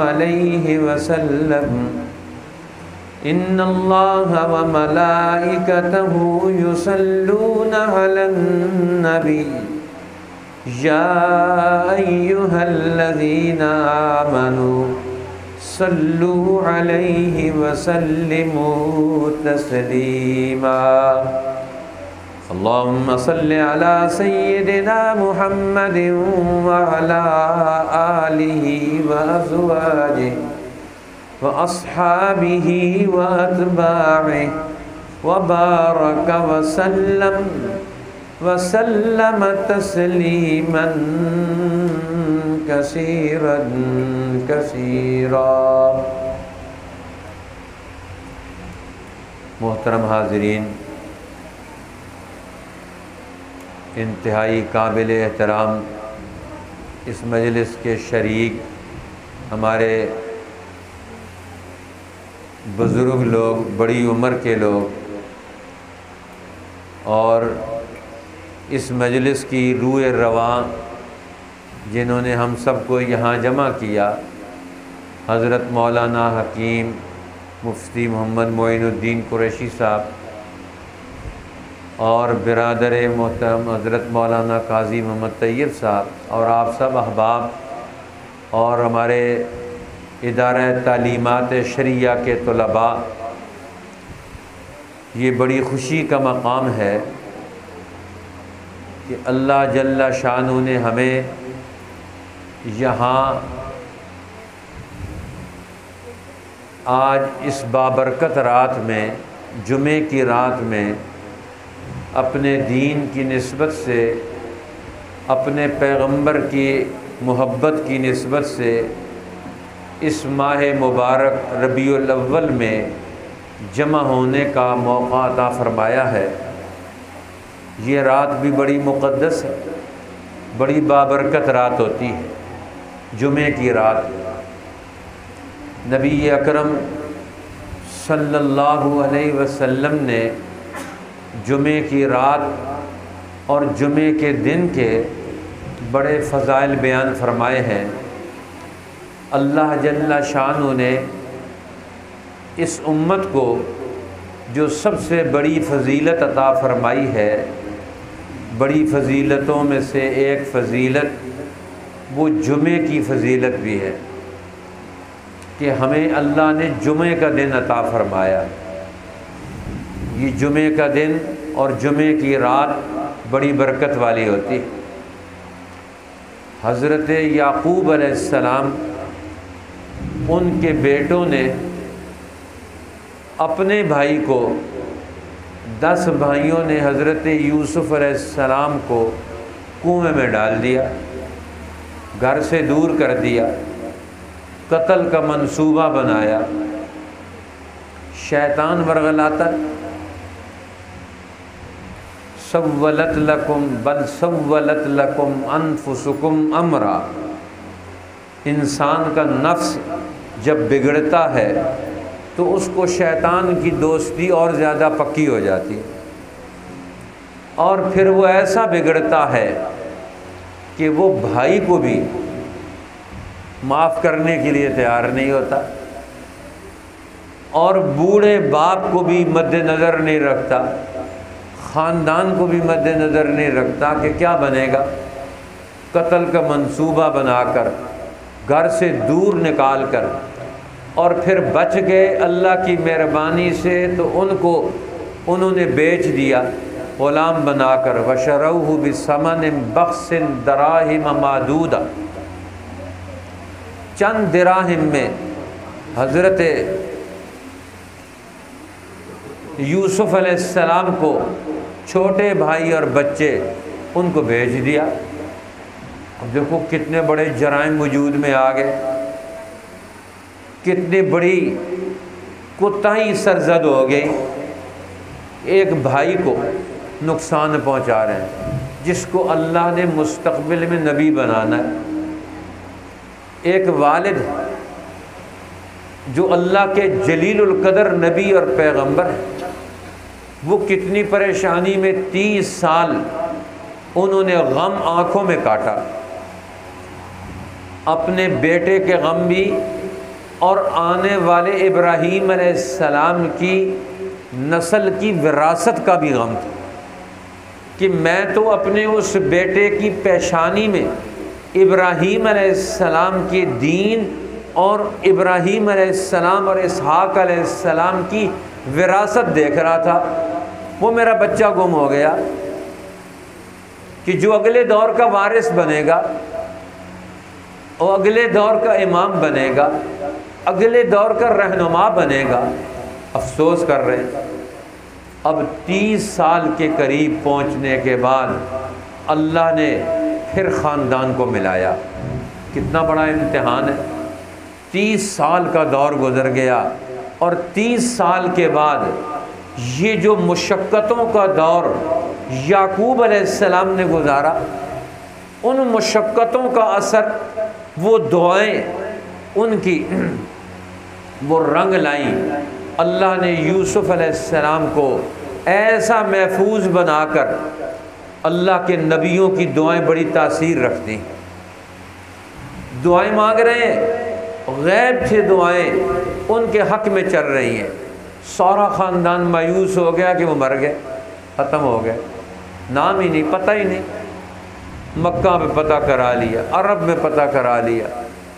علیہ وسلم ان اللہ وملائکتہ یصلون علی النبی یا ایہا الذین آمنوا صلوا علیہ وسلموا تسلیما اللہم صل علی سیدنا محمد وعلی آلہ وازواجہ واصحابہ واتباعہ وبارک وسلم تسلیما کثیرا کثیرا۔ محترم حاضرین، انتہائی قابل احترام اس مجلس کے شریک ہمارے بزرگ لوگ، بڑی عمر کے لوگ، اور اس مجلس کی روح رواں جنہوں نے ہم سب کو یہاں جمع کیا، حضرت مولانا حکیم مفتی محمد معین الدین قریشی صاحب اور برادر محترم حضرت مولانا قاضی محمد طیب صاحب، اور آپ سب احباب اور ہمارے ادارہ تعلیمات شرعیہ کے طلباء، یہ بڑی خوشی کا مقام ہے کہ اللہ جل شانہ نے ہمیں یہاں آج اس بابرکت رات میں، جمعے کی رات میں، اپنے دین کی نسبت سے، اپنے پیغمبر کی محبت کی نسبت سے اس ماہ مبارک ربیع الاول میں جمع ہونے کا موقع عطا فرمایا ہے۔ یہ رات بھی بڑی مقدس ہے، بڑی بابرکت رات ہوتی ہے، جمعے کی رات۔ نبی اکرم صلی اللہ علیہ وسلم نے جمعے کی رات اور جمعے کے دن کے بڑے فضائل بیان فرمائے ہیں۔ اللہ جل شانہ نے اس امت کو جو سب سے بڑی فضیلت عطا فرمائی ہے، بڑی فضیلتوں میں سے ایک فضیلت وہ جمعے کی فضیلت بھی ہے کہ ہمیں اللہ نے جمعے کا دن عطا فرمایا۔ یہ جمعے کا دن اور جمعے کی رات بڑی برکت والی ہوتی۔ حضرت یعقوب علیہ السلام، ان کے بیٹوں نے اپنے بھائی کو، 10 بھائیوں نے حضرت یوسف علیہ السلام کو کنویں میں ڈال دیا، گھر سے دور کر دیا، قتل کا منصوبہ بنایا۔ شیطان ورغلاتا، سولت لکم بل سولت لکم انفسکم امرا۔ انسان کا نفس جب بگڑتا ہے تو اس کو شیطان کی دوستی اور زیادہ پکی ہو جاتی ہے، اور پھر وہ ایسا بگڑتا ہے کہ وہ بھائی کو بھی معاف کرنے کے لیے تیار نہیں ہوتا، اور بوڑھے باپ کو بھی مد نظر نہیں رکھتا، خاندان کو بھی مد نظر نہیں رکھتا کہ کیا بنے گا۔ قتل کا منصوبہ بنا کر، گھر سے دور نکال کر، اور پھر بچ گئے اللہ کی مہربانی سے تو انہوں نے بیچ دیا غلام بنا کر۔ وَشَرَوْهُ بِثَمَنٍ بَخْسٍ دَرَاهِمَ مَعْدُودَةٍ۔ چند دراہم میں حضرت یوسف علیہ السلام کو چھوٹے بھائی اور بچے ان کو بھیج دیا۔ اب دیکھو کتنے بڑے جرائم وجود میں آ گئے، کتنی بڑی کوتاہی سرزد ہو گئی۔ ایک بھائی کو نقصان پہنچا رہے ہیں جس کو اللہ نے مستقبل میں نبی بنانا ہے۔ ایک والد جو اللہ کے جلیل القدر نبی اور پیغمبر ہے، وہ کتنی پریشانی میں 30 سال انہوں نے غم آنکھوں میں کاٹا، اپنے بیٹے کے غم بھی اور آنے والے ابراہیم علیہ السلام کی نسل کی وراثت کا بھی غم تھا کہ میں تو اپنے اس بیٹے کی پیشانی میں ابراہیم علیہ السلام کے دین اور ابراہیم علیہ السلام اور اسحاق علیہ السلام کی وراثت دیکھ رہا تھا۔ وہ میرا بچہ گم ہو گیا کہ جو اگلے دور کا وارث بنے گا اور اگلے دور کا امام بنے گا، اگلے دور کا رہنما بنے گا۔ افسوس کر رہے ہیں۔ اب 30 سال کے قریب پہنچنے کے بعد اللہ نے پھر خاندان کو ملایا۔ کتنا بڑا امتحان ہے۔ 30 سال کا دور گزر گیا اور 30 سال کے بعد یہ جو مشقتوں کا دور یعقوب علیہ السلام نے گزارا، ان مشقتوں کا اثر، وہ دعائیں ان کی وہ رنگ لائیں۔ اللہ نے یوسف علیہ السلام کو ایسا محفوظ بنا کر، اللہ کے نبیوں کی دعائیں بڑی تاثیر رکھتی، دعائیں مانگ رہے ہیں، غیب سے دعائیں ان کے حق میں چل رہی ہیں۔ سارا خاندان مایوس ہو گیا کہ وہ مر گئے، ختم ہو گئے، نام ہی نہیں، پتہ ہی نہیں۔ مکہ میں پتہ کرا لیا، عرب میں پتہ کرا لیا،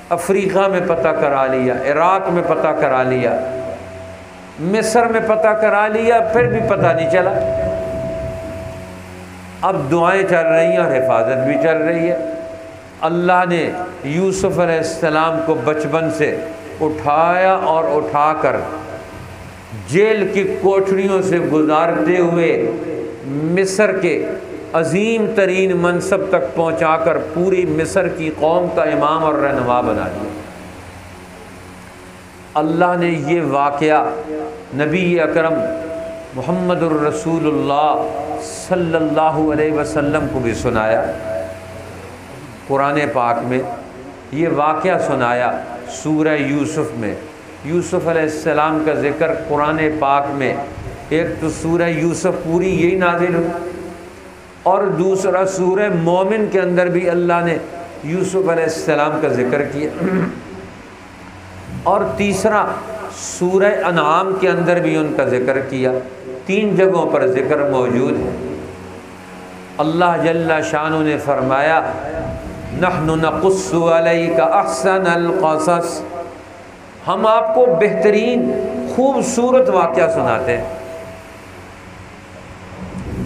افریقہ میں پتہ کرا لیا، عراق میں پتہ کرا لیا، مصر میں پتہ کرا لیا، پھر بھی پتہ نہیں چلا۔ اب دعائیں چل رہی ہیں اور حفاظت بھی چل رہی ہے۔ اللہ نے یوسف علیہ السلام کو بچپن سے اٹھایا اور اٹھا کر جیل کی کوٹھریوں سے گزارتے ہوئے مصر کے عظیم ترین منصب تک پہنچا کر پوری مصر کی قوم کا امام اور رہنما بنا دیا۔ اللہ نے یہ واقعہ نبی اکرم محمد الرسول اللہ صلی اللہ علیہ وسلم کو بھی سنایا۔ قرآن پاک میں یہ واقعہ سنایا، سورہ یوسف میں یوسف علیہ السلام کا ذکر قرآن پاک میں، ایک تو سورہ یوسف پوری یہی نازل ہوئی، اور دوسرا سورہ مومن کے اندر بھی اللہ نے یوسف علیہ السلام کا ذکر کیا، اور تیسرا سورہ انعام کے اندر بھی ان کا ذکر کیا۔ 3 جگہوں پر ذکر موجود ہے۔ اللہ جل شانہ نے فرمایا نحن نقص علیک احسن القصص، ہم آپ کو بہترین خوبصورت واقعہ سناتے ہیں۔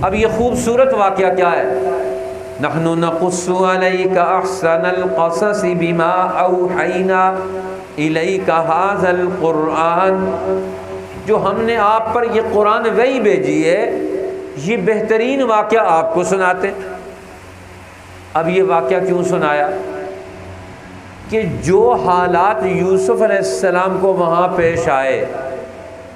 اب یہ خوبصورت واقعہ کیا ہے؟ نحن نقص علیک احسن القصص بما اوحینا الیک ھذا القرآن، جو ہم نے آپ پر یہ قرآن وحی بھیجی ہے، یہ بہترین واقعہ آپ کو سناتے ہیں۔ اب یہ واقعہ کیوں سنایا؟ کہ جو حالات یوسف علیہ السلام کو وہاں پیش آئے،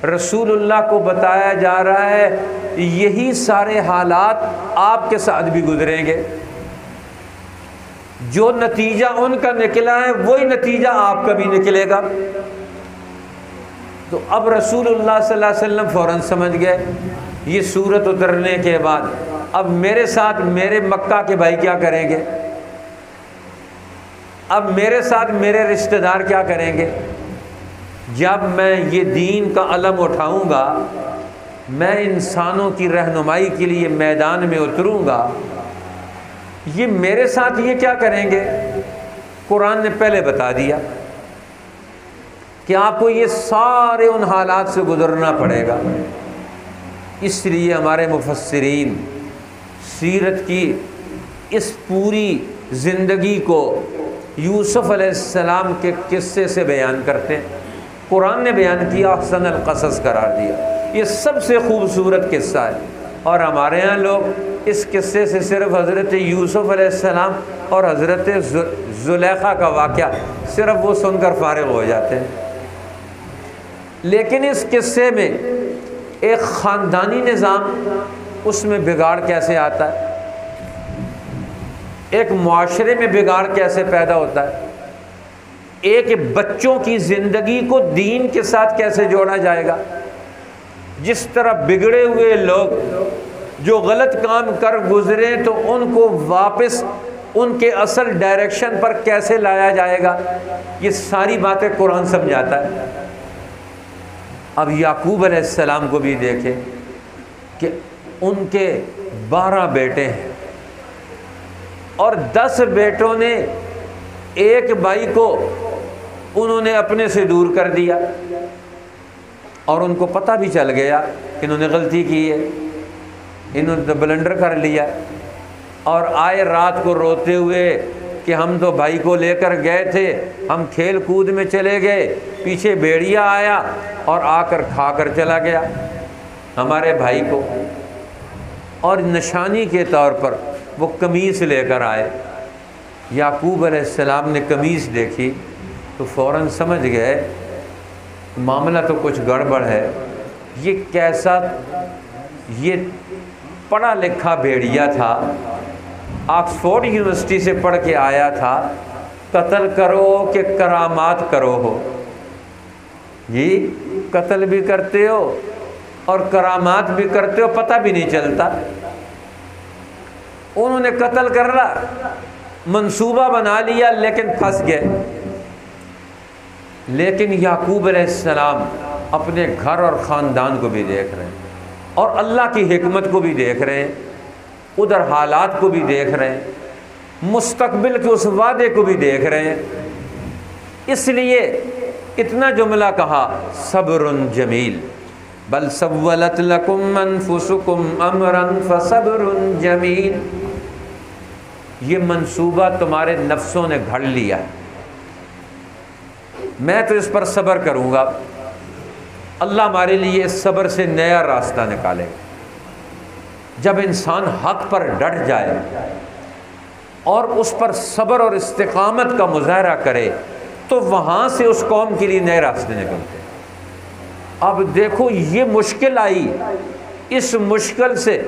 رسول اللہ کو بتایا جا رہا ہے یہی سارے حالات آپ کے ساتھ بھی گزریں گے، جو نتیجہ ان کا نکلا ہے وہی نتیجہ آپ کا بھی نکلے گا۔ تو اب رسول اللہ صلی اللہ علیہ وسلم فوراً سمجھ گئے یہ سورت اترنے کے بعد اب میرے ساتھ میرے مکہ کے بھائی کیا کریں گے، اب میرے ساتھ میرے رشتہ دار کیا کریں گے۔ جب میں یہ دین کا علم اٹھاؤں گا، میں انسانوں کی رہنمائی کے لیے میدان میں اتروں گا، یہ میرے ساتھ یہ کیا کریں گے۔ قرآن نے پہلے بتا دیا کہ آپ کو یہ سارے ان حالات سے گزرنا پڑے گا۔ اس لیے ہمارے مفسرین سیرت کی اس پوری زندگی کو یوسف علیہ السلام کے قصے سے بیان کرتے ہیں۔ قرآن نے بیان کیا، احسن القصص قرار دیا، یہ سب سے خوبصورت قصہ ہے۔ اور ہمارے ہاں لوگ اس قصے سے صرف حضرت یوسف علیہ السلام اور حضرت زلیخا کا واقعہ صرف وہ سن کر فارغ ہو جاتے ہیں۔ لیکن اس قصے میں ایک خاندانی نظام، اس میں بگاڑ کیسے آتا ہے، ایک معاشرے میں بگاڑ کیسے پیدا ہوتا ہے، ایک بچوں کی زندگی کو دین کے ساتھ کیسے جوڑا جائے گا۔ جس طرح بگڑے ہوئے لوگ جو غلط کام کر گزرے تو ان کو واپس ان کے اصل ڈائریکشن پر کیسے لایا جائے گا، یہ ساری باتیں قرآن سمجھاتا ہے۔ اب یعقوب علیہ السلام کو بھی دیکھیں کہ ان کے 12 بیٹے ہیں اور 10 بیٹوں نے ایک بھائی کو انہوں نے اپنے سے دور کر دیا، اور ان کو پتہ بھی چل گیا کہ انہوں نے غلطی کی ہے، انہوں نے بلنڈر کر لیا، اور آئے رات کو روتے ہوئے کہ ہم تو بھائی کو لے کر گئے تھے، ہم کھیل کود میں چلے گئے، پیچھے بھیڑیا آیا اور آ کر کھا کر چلا گیا ہمارے بھائی کو۔ اور نشانی کے طور پر وہ قمیص لے کر آئے۔ یعقوب علیہ السلام نے قمیص دیکھی تو فوراً سمجھ گئے معاملہ تو کچھ گڑبڑ ہے، یہ کیسا، یہ پڑھا لکھا بھیڑیا تھا، آکسفورڈ یونیورسٹی سے پڑھ کے آیا تھا، قتل کرو کہ کرامات کرو ہو، یہ قتل بھی کرتے ہو اور کرامات بھی کرتے ہو، پتہ بھی نہیں چلتا۔ انہوں نے قتل کر رہا منصوبہ بنا لیا لیکن پھنس گئے۔ لیکن یعقوب علیہ السلام اپنے گھر اور خاندان کو بھی دیکھ رہے ہیں اور اللہ کی حکمت کو بھی دیکھ رہے ہیں، ادھر حالات کو بھی دیکھ رہے ہیں، مستقبل کے اس وعدے کو بھی دیکھ رہے ہیں۔ اس لیے اتنا جملہ کہا، صبر جمیل، بل سولت لکم انفسکم امرا فصبر جمیل، یہ منصوبہ تمہارے نفسوں نے گھڑ لیا ہے، میں تو اس پر صبر کروں گا۔ اللہ ہمارے لیے اس صبر سے نیا راستہ نکالے گا۔ جب انسان حق پر ڈٹ جائے اور اس پر صبر اور استقامت کا مظاہرہ کرے تو وہاں سے اس قوم کے لیے نئے راستے نکلتے ہیں۔ اب دیکھو یہ مشکل آئی، اس مشکل سے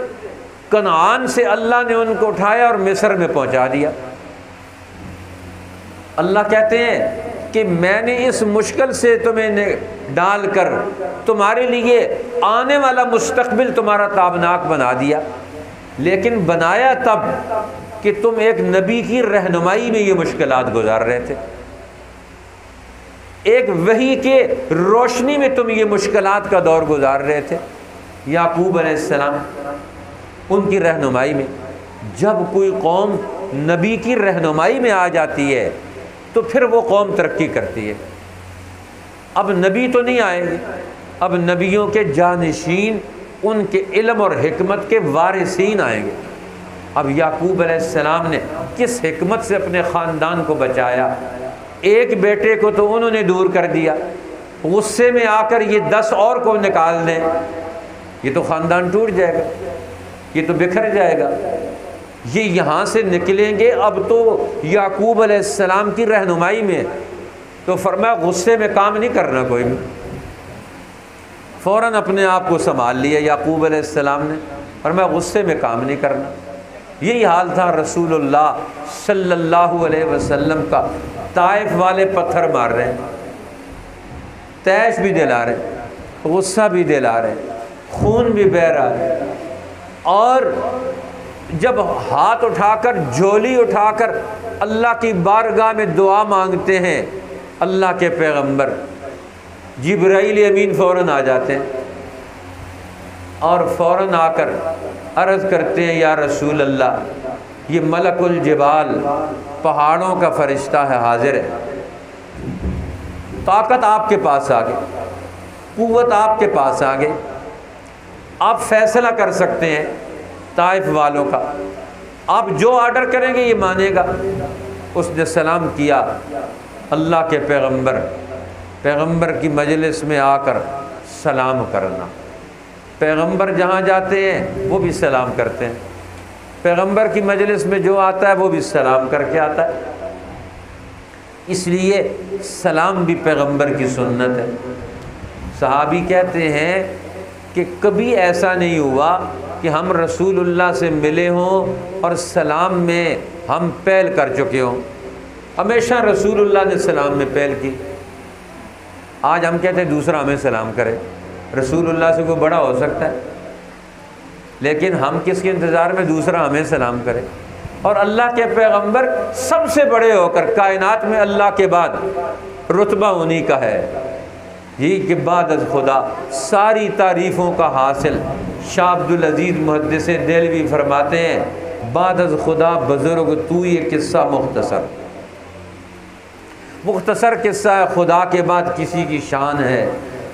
کنعان سے اللہ نے ان کو اٹھایا اور مصر میں پہنچا دیا۔ اللہ کہتے ہیں کہ میں نے اس مشکل سے تمہیں ڈال کر تمہارے لیے آنے والا مستقبل تمہارا تابناک بنا دیا، لیکن بنایا تب کہ تم ایک نبی کی رہنمائی میں یہ مشکلات گزار رہے تھے، ایک وحی کے روشنی میں تم یہ مشکلات کا دور گزار رہے تھے۔ یعقوب علیہ السلام ان کی رہنمائی میں، جب کوئی قوم نبی کی رہنمائی میں آ جاتی ہے تو پھر وہ قوم ترقی کرتی ہے۔ اب نبی تو نہیں آئیں گے، اب نبیوں کے جانشین، ان کے علم اور حکمت کے وارثین آئیں گے۔ اب یعقوب علیہ السلام نے کس حکمت سے اپنے خاندان کو بچایا، ایک بیٹے کو تو انہوں نے دور کر دیا، غصے میں آ کر یہ 10 اور کو نکال دیں، یہ تو خاندان ٹوٹ جائے گا، یہ تو بکھر جائے گا۔ یہ یہاں سے نکلیں گے اب تو یعقوب علیہ السلام کی رہنمائی میں، تو فرمایا غصے میں کام نہیں کرنا کوئی بھی۔ فوراً اپنے آپ کو سنبھال لیا یعقوب علیہ السلام نے، فرمایا غصے میں کام نہیں کرنا۔ یہی حال تھا رسول اللہ صلی اللہ علیہ وسلم کا۔ طائف والے پتھر مار رہے ہیں، تیش بھی دلا رہے ہیں، غصہ بھی دلا رہے ہیں، خون بھی بہہ رہا ہے، اور جب ہاتھ اٹھا کر، جھولی اٹھا کر اللہ کی بارگاہ میں دعا مانگتے ہیں، اللہ کے پیغمبر جبرائیل امین فوراً آ جاتے ہیں اور فوراً آ کر عرض کرتے ہیں، یا رسول اللہ، یہ ملک الجبال، پہاڑوں کا فرشتہ ہے، حاضر ہے، طاقت آپ کے پاس آ گئی، قوت آپ کے پاس آ گئی، آپ فیصلہ کر سکتے ہیں طائف والوں کا، آپ جو آرڈر کریں گے یہ مانے گا۔ اس نے سلام کیا۔ اللہ کے پیغمبر کی مجلس میں آ کر سلام کرنا، پیغمبر جہاں جاتے ہیں وہ بھی سلام کرتے ہیں، پیغمبر کی مجلس میں جو آتا ہے وہ بھی سلام کر کے آتا ہے، اس لیے سلام بھی پیغمبر کی سنت ہے۔ صحابی کہتے ہیں کہ کبھی ایسا نہیں ہوا کہ ہم رسول اللہ سے ملے ہوں اور سلام میں ہم پہل کر چکے ہوں، ہمیشہ رسول اللہ نے سلام میں پہل کی۔ آج ہم کہتے ہیں دوسرا ہمیں سلام کرے، رسول اللہ سے کوئی بڑا ہو سکتا ہے، لیکن ہم کس کے انتظار میں دوسرا ہمیں سلام کرے؟ اور اللہ کے پیغمبر سب سے بڑے ہو کر کائنات میں اللہ کے بعد رتبہ انہی کا ہے، یہ کہ بعد از خدا ساری تعریفوں کا حاصل۔ شاہ عبدالعزیز محدث دہلوی فرماتے ہیں بعد از خدا بزرگ تو یہ قصہ مختصر قصہ ہے۔ خدا کے بعد کسی کی شان ہے،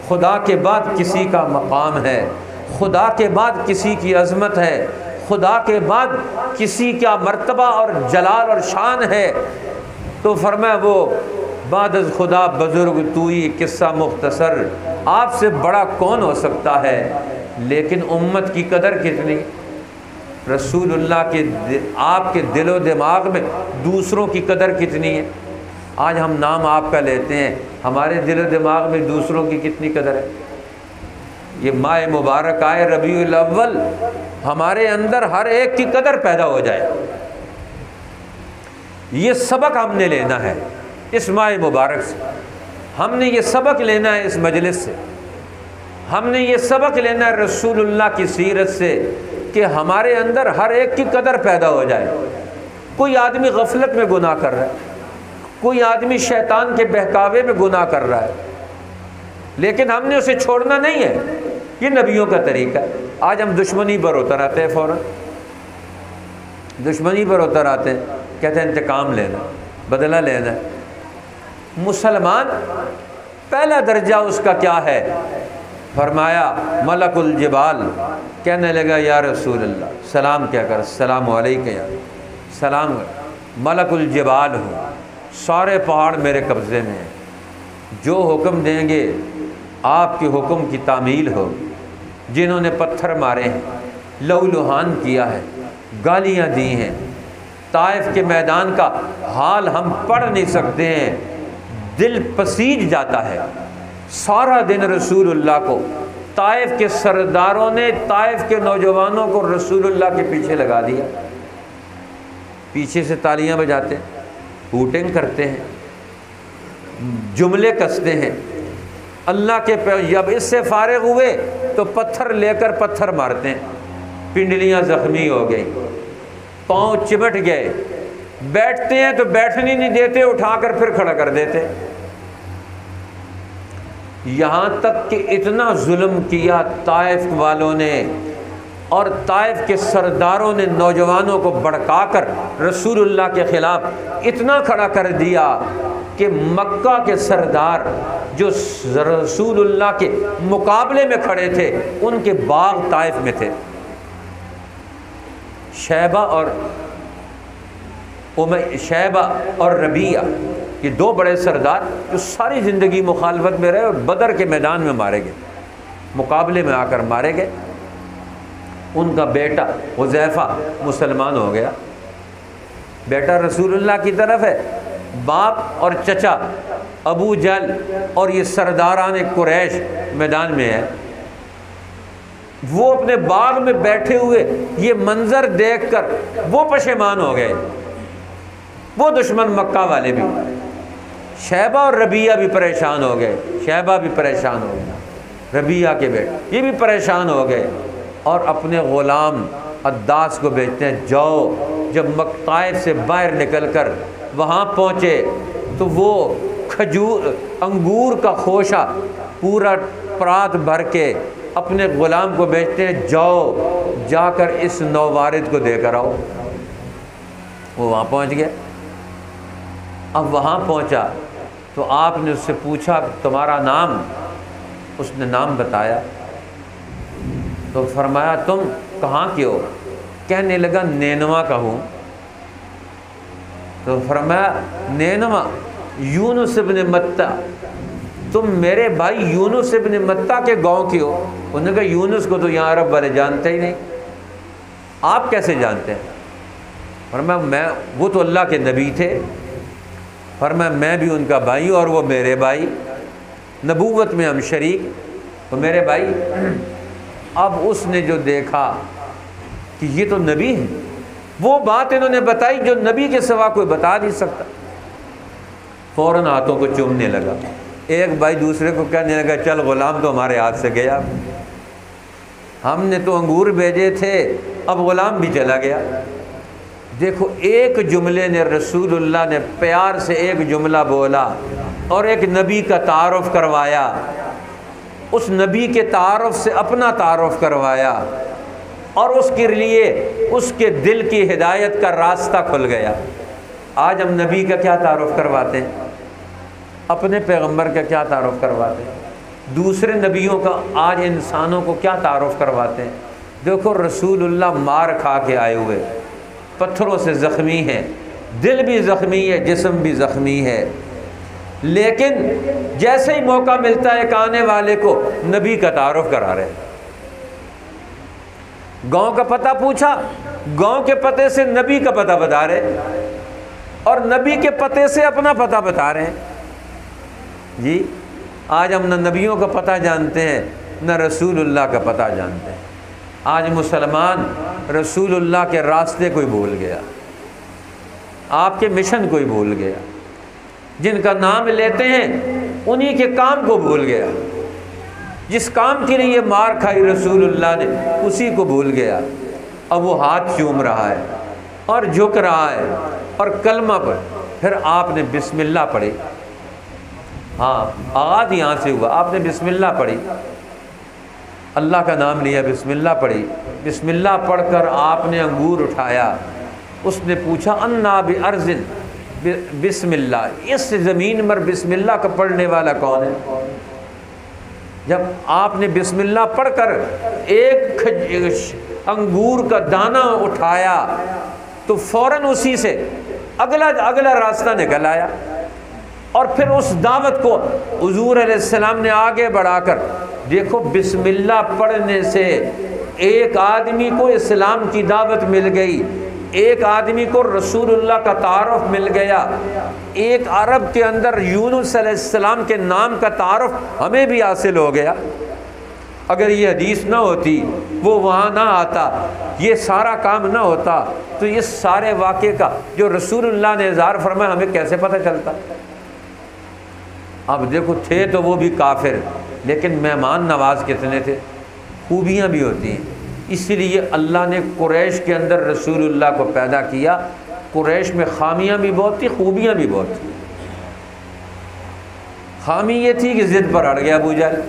خدا کے بعد کسی کا مقام ہے، خدا کے بعد کسی کی عظمت ہے، خدا کے بعد کسی کا مرتبہ اور جلال اور شان ہے، تو فرمایا وہ بعد از خدا بزرگ تو یہ قصہ مختصر، آپ سے بڑا کون ہو سکتا ہے؟ لیکن امت کی قدر کتنی، رسول اللہ کے آپ کے دل و دماغ میں دوسروں کی قدر کتنی ہے؟ آج ہم نام آپ کا لیتے ہیں، ہمارے دل و دماغ میں دوسروں کی کتنی قدر ہے؟ یہ ماہ مبارک آئے ربیع الاول، ہمارے اندر ہر ایک کی قدر پیدا ہو جائے۔ یہ سبق ہم نے لینا ہے اس ماہ مبارک سے، ہم نے یہ سبق لینا ہے اس مجلس سے، ہم نے یہ سبق لینا ہے رسول اللہ کی سیرت سے کہ ہمارے اندر ہر ایک کی قدر پیدا ہو جائے۔ کوئی آدمی غفلت میں گناہ کر رہا ہے، کوئی آدمی شیطان کے بہکاوے میں گناہ کر رہا ہے، لیکن ہم نے اسے چھوڑنا نہیں ہے، یہ نبیوں کا طریقہ ہے۔ آج ہم دشمنی پر اتر آتے ہیں، فوراً دشمنی پر اتر آتے ہیں، کہتے ہیں انتقام لینا، بدلہ لینا ہے۔ مسلمان پہلا درجہ اس کا کیا ہے؟ فرمایا ملک الجبال، کہنے لگا یا رسول اللہ سلام کیا کر، السلام علیکم یا سلام، ملک الجبال ہوں، سارے پہاڑ میرے قبضے میں ہیں، جو حکم دیں گے آپ کے حکم کی تعمیل ہوگی۔ جنہوں نے پتھر مارے ہیں، لہو لہان کیا ہے، گالیاں دی ہیں، طائف کے میدان کا حال ہم پڑھ نہیں سکتے ہیں، دل پسیج جاتا ہے۔ سارا دن رسول اللہ کو طائف کے سرداروں نے طائف کے نوجوانوں کو رسول اللہ کے پیچھے لگا دیا، پیچھے سے تالیاں بجاتے ہیں، ہوٹنگ کرتے ہیں، جملے کستے ہیں۔ اللہ کے جب اس سے فارغ ہوئے تو پتھر لے کر پتھر مارتے ہیں، پنڈلیاں زخمی ہو گئی، پاؤں چمٹ گئے، بیٹھتے ہیں تو بیٹھنے نہیں دیتے، اٹھا کر پھر کھڑا کر دیتے، یہاں تک کہ اتنا ظلم کیا طائف والوں نے اور طائف کے سرداروں نے نوجوانوں کو بھڑکا کر رسول اللہ کے خلاف اتنا کھڑا کر دیا کہ مکہ کے سردار جو رسول اللہ کے مقابلے میں کھڑے تھے ان کے باغ طائف میں تھے۔ شیبہ اور ربیعہ، یہ دو بڑے سردار جو ساری زندگی مخالفت میں رہے اور بدر کے میدان میں مارے گئے، مقابلے میں آ کر مارے گئے۔ ان کا بیٹا حذیفہ مسلمان ہو گیا، بیٹا رسول اللہ کی طرف ہے، باپ اور چچا ابو جہل اور یہ سرداران قریش میدان میں ہے۔ وہ اپنے باغ میں بیٹھے ہوئے یہ منظر دیکھ کر وہ پشیمان ہو گئے، وہ دشمن مکہ والے بھی، شیبہ اور ربیعہ بھی پریشان ہو گئے، شیبہ بھی پریشان ہو گیا، ربیعہ کے بیٹے یہ بھی پریشان ہو گئے، اور اپنے غلام عداس کو بھیجتے ہیں، جاؤ۔ جب طائف سے باہر نکل کر وہاں پہنچے تو وہ انگور کا خوشہ پورا پرات بھر کے اپنے غلام کو بھیجتے ہیں، جاؤ جا کر اس نووارد کو دے کر آؤ۔ وہ وہاں پہنچ گیا۔ اب وہاں پہنچا تو آپ نے اس سے پوچھا تمہارا نام؟ اس نے نام بتایا تو فرمایا تم کہاں کے ہو؟ کہنے لگا نینوا کا ہوں۔ تو فرمایا نینوا، یونس ابن متہ، تم میرے بھائی یونس ابن متہ کے گاؤں کے ہو؟ انہوں نے کہا یونس کو تو یہاں عرب والے جانتے ہی نہیں، آپ کیسے جانتے ہیں؟ فرمایا وہ تو اللہ کے نبی تھے، فرمایا میں بھی ان کا بھائی اور وہ میرے بھائی، نبوت میں ہم شریک، تو میرے بھائی۔ اب اس نے جو دیکھا کہ یہ تو نبی ہے، وہ بات انہوں نے بتائی جو نبی کے سوا کوئی بتا نہیں سکتا، فوراً ہاتھوں کو چومنے لگا۔ ایک بھائی دوسرے کو کہنے لگا چل غلام تو ہمارے ہاتھ سے گیا، ہم نے تو انگور بھیجے تھے، اب غلام بھی چلا گیا۔ دیکھو ایک جملے نے رسول اللہ نے پیار سے ایک جملہ بولا اور ایک نبی کا تعارف کروایا، اس نبی کے تعارف سے اپنا تعارف کروایا، اور اس کے لیے اس کے دل کی ہدایت کا راستہ کھل گیا۔ آج ہم نبی کا کیا تعارف کرواتے ہیں؟ اپنے پیغمبر کا کیا تعارف کرواتے ہیں؟ دوسرے نبیوں کا آج انسانوں کو کیا تعارف کرواتے ہیں؟ دیکھو رسول اللہ مار کھا کے آئے ہوئے، پتھروں سے زخمی ہیں، دل بھی زخمی ہے، جسم بھی زخمی ہے، لیکن جیسے ہی موقع ملتا ہے ایک آنے والے کو نبی کا تعارف کرا رہے ہیں۔ گاؤں کا پتہ پوچھا، گاؤں کے پتے سے نبی کا پتہ بتا رہے، اور نبی کے پتے سے اپنا پتہ بتا رہے ہیں۔ جی آج ہم نہ نبیوں کا پتہ جانتے ہیں نہ رسول اللہ کا پتہ جانتے ہیں۔ آج مسلمان رسول اللہ کے راستے کو ہی بھول گیا، آپ کے مشن کو ہی بھول گیا، جن کا نام لیتے ہیں انہی کے کام کو بھول گیا، جس کام کے لیے مار کھائی رسول اللہ نے اسی کو بھول گیا۔ اب وہ ہاتھ چوم رہا ہے اور جھک رہا ہے اور کلمہ پڑھ، پھر آپ نے بسم اللہ پڑھی، ہاں آغاز یہاں سے ہوا، آپ نے بسم اللہ پڑھی، اللہ کا نام لیا، بسم اللہ پڑھی، بسم اللہ پڑھ کر آپ نے انگور اٹھایا، اس نے پوچھا انا بارض بسم اللہ، اس زمین پر بسم اللہ کا پڑھنے والا کون ہے؟ جب آپ نے بسم اللہ پڑھ کر ایک انگور کا دانہ اٹھایا تو فوراً اسی سے اگلا راستہ نکل آیا، اور پھر اس دعوت کو حضور علیہ السلام نے آگے بڑھا کر، دیکھو بسم اللہ پڑھنے سے ایک آدمی کو اسلام کی دعوت مل گئی، ایک آدمی کو رسول اللہ کا تعارف مل گیا، ایک عرب کے اندر یونس علیہ السلام کے نام کا تعارف ہمیں بھی حاصل ہو گیا۔ اگر یہ حدیث نہ ہوتی، وہ وہاں نہ آتا، یہ سارا کام نہ ہوتا، تو اس سارے واقعے کا جو رسول اللہ نے اظہار فرمایا ہمیں کیسے پتہ چلتا؟ اب دیکھو تھے تو وہ بھی کافر، لیکن مہمان نواز کتنے تھے، خوبیاں بھی ہوتی ہیں۔ اسی لیے اللہ نے قریش کے اندر رسول اللہ کو پیدا کیا۔ قریش میں خامیاں بھی بہت تھی، خوبیاں بھی بہت تھی۔ خامی یہ تھی کہ ضد پر اڑ گیا ابو جہل،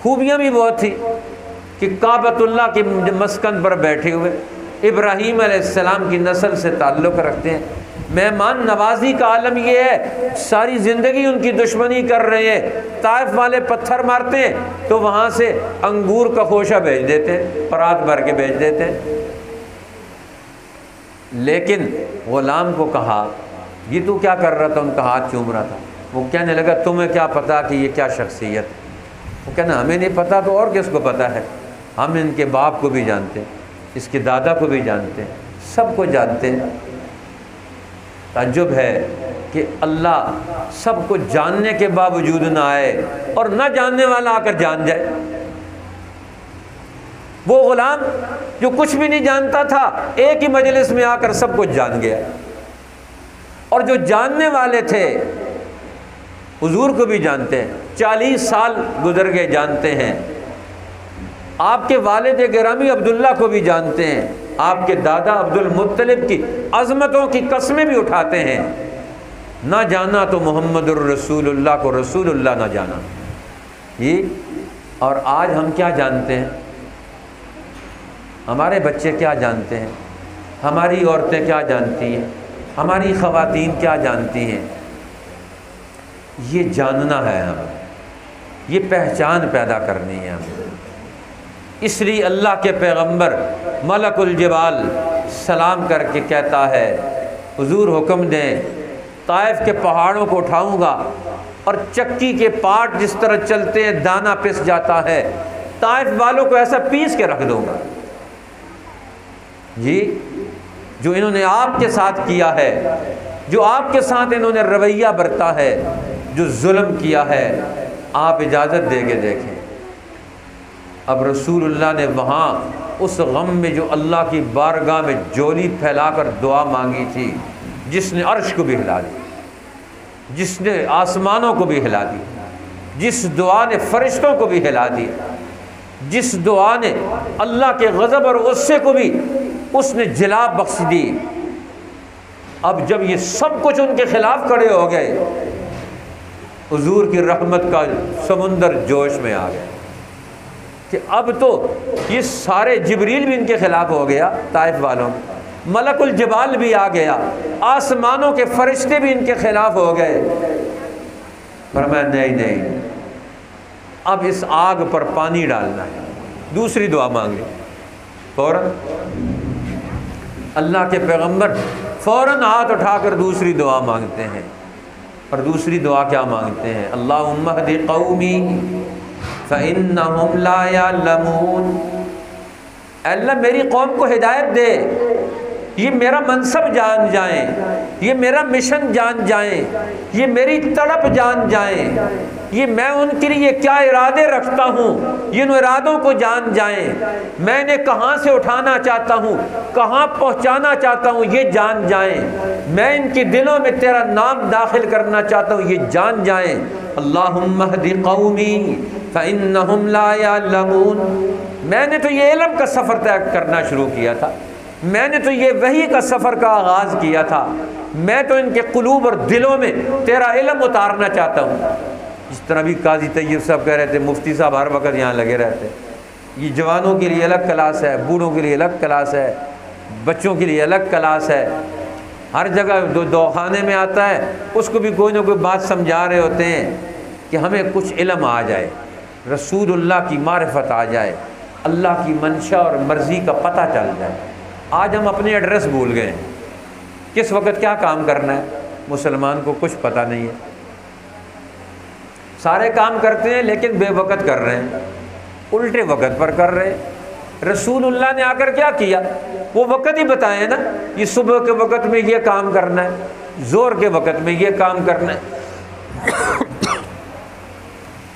خوبیاں بھی بہت تھی کہ کعبۃ اللہ کے مسکن پر بیٹھے ہوئے، ابراہیم علیہ السلام کی نسل سے تعلق رکھتے ہیں۔ مہمان نوازی کا عالم یہ ہے، ساری زندگی ان کی دشمنی کر رہے ہیں، طائف والے پتھر مارتے ہیں تو وہاں سے انگور کا خوشہ بھیج دیتے ہیں، پرات بھر کے بھیج دیتے ہیں۔ لیکن غلام کو کہا یہ تو کیا کر رہا تھا؟ ان کا ہاتھ چوم رہا تھا۔ وہ کہنے لگا تمہیں کیا پتا کہ یہ کیا شخصیت ہے؟ وہ کہنا ہمیں نہیں پتا تو اور کس کو پتا ہے؟ ہم ان کے باپ کو بھی جانتے ہیں، اس کے دادا کو بھی جانتے ہیں، سب کو جانتے ہیں۔ تعجب ہے کہ اللہ سب کو جاننے کے باوجود نہ آئے اور نہ جاننے والا آ کر جان جائے۔ وہ غلام جو کچھ بھی نہیں جانتا تھا ایک ہی مجلس میں آ کر سب کچھ جان گیا، اور جو جاننے والے تھے حضور کو بھی جانتے ہیں، 40 سال گزر گئے جانتے ہیں، آپ کے والد گرامی عبداللہ کو بھی جانتے ہیں، آپ کے دادا عبد المطلب کی عظمتوں کی قسمیں بھی اٹھاتے ہیں۔ نہ جانا تو محمد الرسول اللہ کو رسول اللہ نہ جانا یہ۔ اور آج ہم کیا جانتے ہیں؟ ہمارے بچے کیا جانتے ہیں؟ ہماری عورتیں کیا جانتی ہیں؟ ہماری خواتین کیا جانتی ہیں؟ یہ جاننا ہے ہمیں، یہ پہچان پیدا کرنی ہے ہمیں۔ اس لیے اللہ کے پیغمبر ملک الجبال سلام کر کے کہتا ہے حضور حکم دیں طائف کے پہاڑوں کو اٹھاؤں گا اور چکی کے پاٹ جس طرح چلتے ہیں دانہ پس جاتا ہے، طائف والوں کو ایسا پیس کے رکھ دوں گا۔ جی جو انہوں نے آپ کے ساتھ کیا ہے، جو آپ کے ساتھ انہوں نے رویہ برتا ہے، جو ظلم کیا ہے، آپ اجازت دے کے دیکھیں۔ اب رسول اللہ نے وہاں اس غم میں جو اللہ کی بارگاہ میں جولی پھیلا کر دعا مانگی تھی، جس نے عرش کو بھی ہلا دی، جس نے آسمانوں کو بھی ہلا دی، جس دعا نے فرشتوں کو بھی ہلا دی، جس دعا نے اللہ کے غضب اور غصے کو بھی اس نے جلا بخش دی۔ اب جب یہ سب کچھ ان کے خلاف کھڑے ہو گئے، حضور کی رحمت کا سمندر جوش میں آ گیا کہ اب تو یہ سارے، جبریل بھی ان کے خلاف ہو گیا طائف والوں میں، ملک الجبال بھی آ گیا، آسمانوں کے فرشتے بھی ان کے خلاف ہو گئے۔ فرمایا نہیں، اب اس آگ پر پانی ڈالنا ہے، دوسری دعا مانگے۔ فوراً اللہ کے پیغمبر فوراً ہاتھ اٹھا کر دوسری دعا مانگتے ہیں، اور دوسری دعا کیا مانگتے ہیں؟ اللہم اہد قومی فإنہم لا یعلمون۔ اے اللہ میری قوم کو ہدایت دے، یہ میرا منصب جان جائیں، یہ میرا مشن جان جائیں، یہ میری تڑپ جان جائیں، یہ میں ان کے لیے کیا ارادے رکھتا ہوں یہ ان ارادوں کو جان جائیں، میں انہیں کہاں سے اٹھانا چاہتا ہوں، کہاں پہنچانا چاہتا ہوں یہ جان جائیں، میں ان کے دلوں میں تیرا نام داخل کرنا چاہتا ہوں یہ جان جائیں۔ اللہم اہد قومی فإنہم لا یعلمون۔ میں نے تو یہ علم کا سفر طے کرنا شروع کیا تھا، میں نے تو یہ وحی کا سفر کا آغاز کیا تھا، میں تو ان کے قلوب اور دلوں میں تیرا علم اتارنا چاہتا ہوں۔ جس طرح بھی قاضی طیب صاحب کہہ رہے تھے، مفتی صاحب ہر وقت یہاں لگے رہتے، یہ جوانوں کے لیے الگ کلاس ہے، بوڑھوں کے لیے الگ کلاس ہے، بچوں کے لیے الگ کلاس ہے، ہر جگہ دواخانے میں آتا ہے، اس کو بھی کوئی نہ کوئی بات سمجھا رہے ہوتے ہیں کہ ہمیں کچھ علم آ جائے، رسول اللہ کی معرفت آ جائے، اللہ کی منشا اور مرضی کا پتہ چل جائے۔ آج ہم اپنے ایڈریس بھول گئے ہیں، کس وقت کیا کام کرنا ہے مسلمان کو کچھ پتہ نہیں ہے، سارے کام کرتے ہیں لیکن بے وقت کر رہے ہیں، الٹے وقت پر کر رہے ہیں۔ رسول اللہ نے آ کر کیا کیا؟ وہ وقت ہی بتائے نا، یہ صبح کے وقت میں یہ کام کرنا ہے، زور کے وقت میں یہ کام کرنا ہے،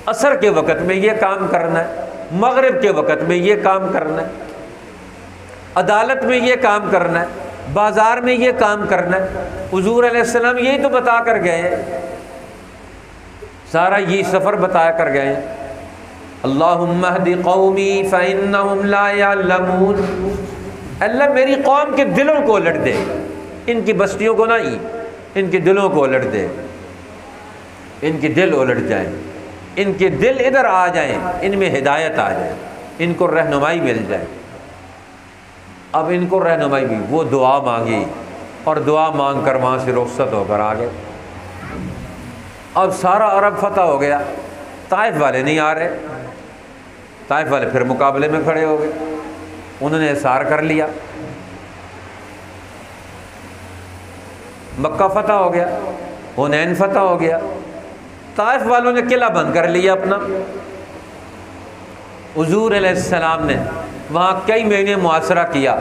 عصر کے وقت میں یہ کام کرنا ہے، مغرب کے وقت میں یہ کام کرنا ہے، عدالت میں یہ کام کرنا ہے، بازار میں یہ کام کرنا ہے۔ حضور علیہ السلام یہی تو بتا کر گئے ہیں، سارا یہ سفر بتا کر گئے ہیں۔ اللہم اہد قومی فإنہم لا یعلمون۔ اللہ میری قوم کے دلوں کو الٹ دے، ان کی بستیوں کو نہیں، ان کے دلوں کو الٹ دے، ان کے دل الٹ جائیں، ان کے دل ادھر آ جائیں، ان میں ہدایت آ جائے، ان کو رہنمائی مل جائے۔ اب ان کو رہنمائی بھی، وہ دعا مانگی اور دعا مانگ کر وہاں سے رخصت ہو کر آ گئے۔ اب سارا عرب فتح ہو گیا، طائف والے نہیں آ رہے، طائف والے پھر مقابلے میں کھڑے ہو گئے، انہوں نے احصار کر لیا، مکہ فتح ہو گیا، حنین فتح ہو گیا، طائف والوں نے قلعہ بند کر لیا اپنا۔ حضور علیہ السلام نے وہاں کئی مہینے محاصرہ کیا،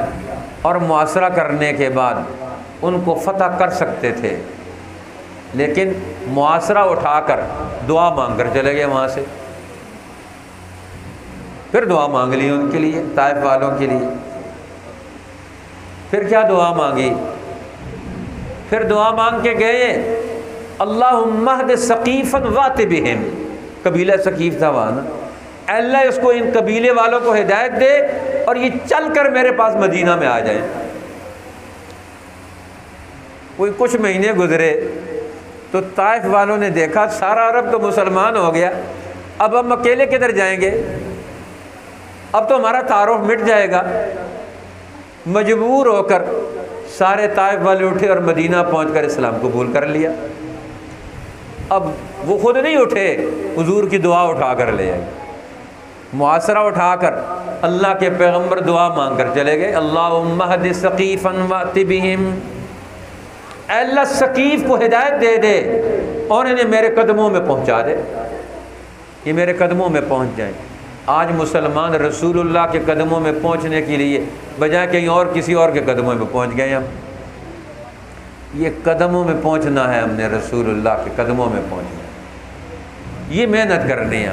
اور محاصرہ کرنے کے بعد ان کو فتح کر سکتے تھے، لیکن محاصرہ اٹھا کر دعا مانگ کر چلے گئے وہاں سے۔ پھر دعا مانگ لی ان کے لیے، طائف والوں کے لیے۔ پھر کیا دعا مانگی؟ پھر دعا مانگ کے گئے، اللہم اہد ثقیفا وات بہم، قبیلہ ثقیف تھا وہاں نا، اے اللہ اس کو، ان قبیلے والوں کو ہدایت دے اور یہ چل کر میرے پاس مدینہ میں آ جائیں۔ کوئی کچھ مہینے گزرے تو طائف والوں نے دیکھا سارا عرب تو مسلمان ہو گیا، اب ہم اکیلے کدھر جائیں گے، اب تو ہمارا تعارف مٹ جائے گا۔ مجبور ہو کر سارے طائف والے اٹھے اور مدینہ پہنچ کر اسلام قبول کر لیا۔ اب وہ خود نہیں اٹھے، حضور کی دعا اٹھا کر لے آئے، محاصرہ اٹھا کر اللہ کے پیغمبر دعا مانگ کر چلے گئے، اللہم اہد ثقیفا وات بہم، اے اللہ ثقیف کو ہدایت دے دے اور انہیں میرے قدموں میں پہنچا دے، یہ میرے قدموں میں پہنچ جائیں۔ آج مسلمان رسول اللہ کے قدموں میں پہنچنے کے لیے بجائے کہیں اور کسی اور کے قدموں میں پہنچ گئے ہم۔ یہ قدموں میں پہنچنا ہے، ہم نے رسول اللہ کے قدموں میں پہنچنا ہے، یہ محنت کرنی ہے،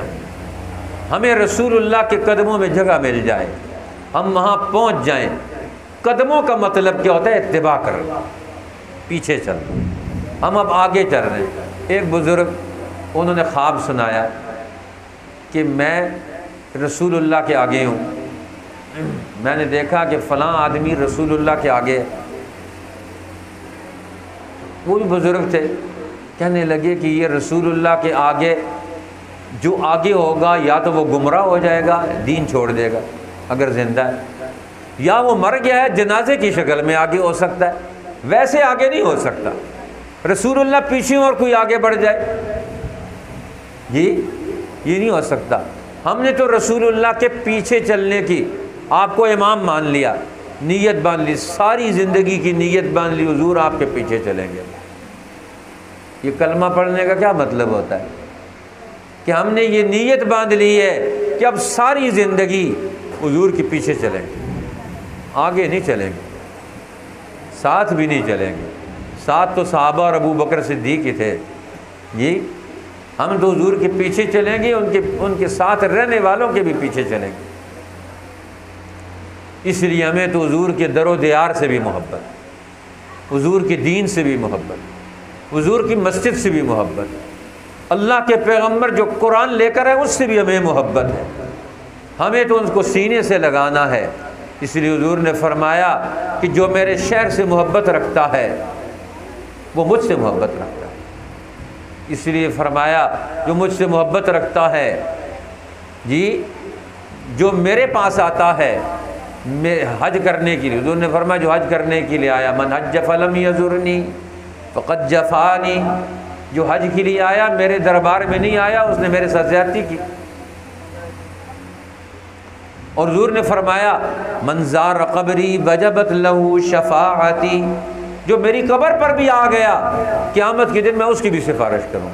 ہمیں رسول اللہ کے قدموں میں جگہ مل جائے، ہم وہاں پہنچ جائیں۔ قدموں کا مطلب کیا ہوتا ہے؟ اتباع کرنا، پیچھے چلنا۔ ہم اب آگے چل رہے ہیں۔ ایک بزرگ انہوں نے خواب سنایا کہ میں رسول اللہ کے آگے ہوں، میں نے دیکھا کہ فلاں آدمی رسول اللہ کے آگے، وہ بھی بزرگ تھے، کہنے لگے کہ یہ رسول اللہ کے آگے جو آگے ہوگا یا تو وہ گمراہ ہو جائے گا، دین چھوڑ دے گا اگر زندہ ہے، یا وہ مر گیا ہے جنازے کی شکل میں آگے ہو سکتا ہے، ویسے آگے نہیں ہو سکتا۔ رسول اللہ پیچھے اور کوئی آگے بڑھ جائے، یہ نہیں ہو سکتا۔ ہم نے تو رسول اللہ کے پیچھے چلنے کی، آپ کو امام مان لیا، نیت باندھ لی، ساری زندگی کی نیت باندھ لی، حضور آپ کے پیچھے چلیں گے۔ یہ کلمہ پڑھنے کا کیا مطلب ہوتا ہے؟ کہ ہم نے یہ نیت باندھ لی ہے کہ اب ساری زندگی حضور کے پیچھے چلیں گے، آگے نہیں چلیں گے، ساتھ بھی نہیں چلیں گے۔ ساتھ تو صحابہ اور ابو بکر صدیق ہی تھے، ہم تو حضور کے پیچھے چلیں گے، ان کے ساتھ رہنے والوں کے بھی پیچھے چلیں گے۔ اس لیے ہمیں تو حضور کے در و دیار سے بھی محبت، حضور کے دین سے بھی محبت، حضور کی مسجد سے بھی محبت، اللہ کے پیغمبر جو قرآن لے کر ہے اس سے بھی ہمیں محبت ہے، ہمیں تو ان کو سینے سے لگانا ہے۔ اس لیے حضور نے فرمایا کہ جو میرے شہر سے محبت رکھتا ہے وہ مجھ سے محبت رکھتا ہے۔ اس لیے فرمایا جو مجھ سے محبت رکھتا ہے، جو میرے پاس آتا ہے حج کرنے کے لیے، حضور نے فرمایا جو حج کرنے کے لیے آیا، من حج فلم یزرنی فقد جفانی، جو حج کے لیے آیا میرے دربار میں نہیں آیا اس نے میرے ساتھ زیادتی کی۔ اور حضور نے فرمایا من زار قبری وجبت لہ شفاعتی، جو میری قبر پر بھی آ گیا قیامت کے دن میں اس کی بھی سفارش کروں۔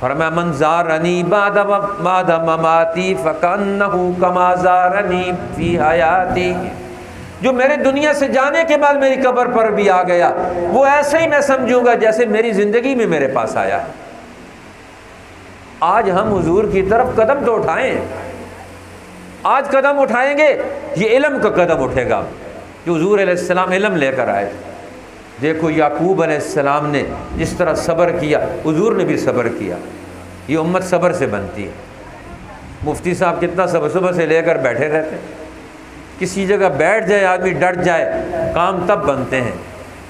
فرمایا من زارنی بعد مماتی فکأنہ کما زارنی فی حیاتی، جو میرے دنیا سے جانے کے بعد میری قبر پر بھی آ گیا وہ ایسے ہی میں سمجھوں گا جیسے میری زندگی میں میرے پاس آیا ہے۔ آج ہم حضور کی طرف قدم تو اٹھائیں، آج قدم اٹھائیں گے، یہ علم کا قدم اٹھے گا جو حضور علیہ السلام علم لے کر آئے۔ دیکھو یعقوب علیہ السلام نے جس طرح صبر کیا، حضور نے بھی صبر کیا۔ یہ امت صبر سے بنتی ہے۔ مفتی صاحب کتنا صبح سے لے کر بیٹھے رہتے ہیں، کسی جگہ بیٹھ جائے آدمی ڈٹ جائے، کام تب بنتے ہیں۔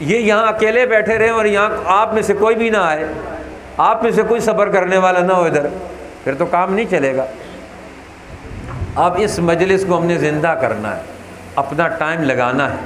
یہ یہاں اکیلے بیٹھے رہیں اور یہاں آپ میں سے کوئی بھی نہ آئے، آپ میں سے کوئی صبر کرنے والا نہ ہو ادھر، پھر تو کام نہیں چلے گا۔ اب اس مجلس کو ہم نے زندہ کرنا ہے، اپنا ٹائم لگانا ہے۔